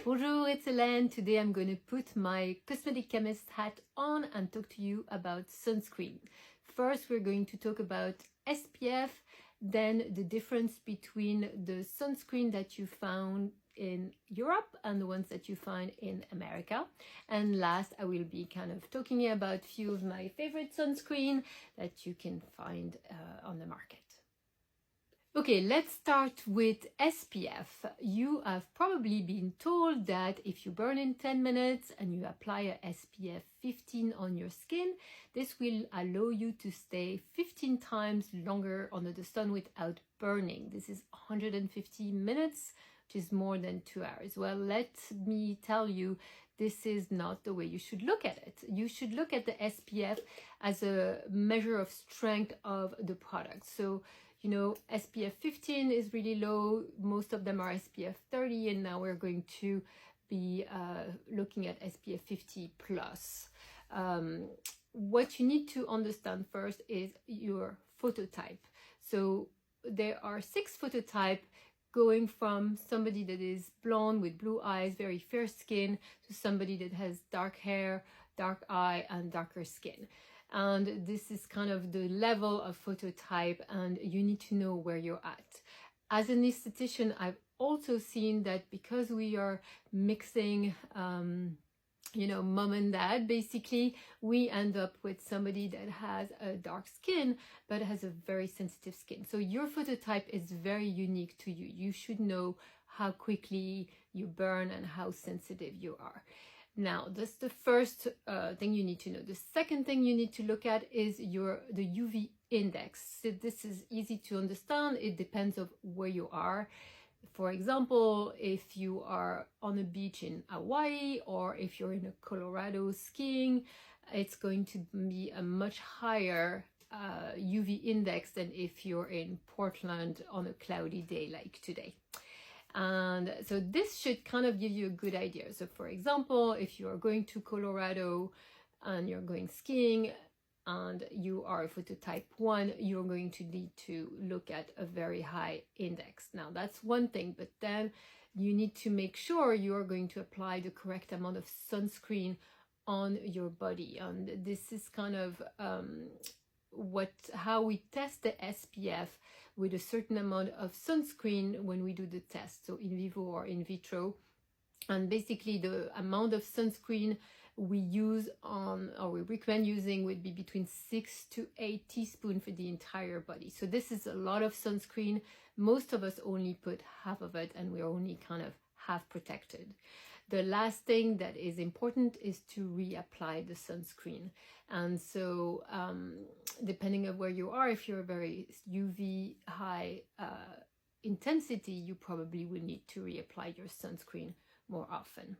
Bonjour, it's Hélène. Today I'm going to put my cosmetic chemist hat on and talk to you about sunscreen. First, we're going to talk about SPF, then the difference between the sunscreen that you found in Europe and the ones that you find in America. And last, I will be kind of talking about a few of my favorite sunscreen that you can find on the market. Okay, let's start with SPF. You have probably been told that if you burn in 10 minutes and you apply a SPF 15 on your skin, this will allow you to stay 15 times longer under the sun without burning. This is 150 minutes, which is more than 2 hours. Well, let me tell you, this is not the way you should look at it. You should look at the SPF as a measure of strength of the product. So, you know, SPF 15 is really low. Most of them are SPF 30, and now we're going to be looking at SPF 50 plus. What you need to understand first is your phototype. So there are 6 phototypes, going from somebody that is blonde with blue eyes, very fair skin, to somebody that has dark hair, dark eye, and darker skin. And this is kind of the level of phototype, and you need to know where you're at. As an esthetician, I've also seen that because we are mixing, you know, mom and dad, basically, we end up with somebody that has a dark skin, but has a very sensitive skin. So your phototype is very unique to you. You should know how quickly you burn and how sensitive you are. Now, that's the first thing you need to know. The second thing you need to look at is the UV index. So this is easy to understand. It depends on where you are. For example, if you are on a beach in Hawaii or if you're in Colorado skiing, it's going to be a much higher UV index than if you're in Portland on a cloudy day like today. And so this should kind of give you a good idea. So for example, if you are going to Colorado and you're going skiing and you are a phototype 1, you're going to need to look at a very high index. Now that's one thing, but then you need to make sure you are going to apply the correct amount of sunscreen on your body. And this is kind of how we test the SPF with a certain amount of sunscreen when we do the test, so in vivo or in vitro. And basically the amount of sunscreen we use or we recommend using would be between 6 to 8 teaspoons for the entire body. So this is a lot of sunscreen. Most of us only put half of it, and we're only kind of half protected. The last thing that is important is to reapply the sunscreen. And so depending on where you are, if you're a very UV high intensity, you probably will need to reapply your sunscreen more often.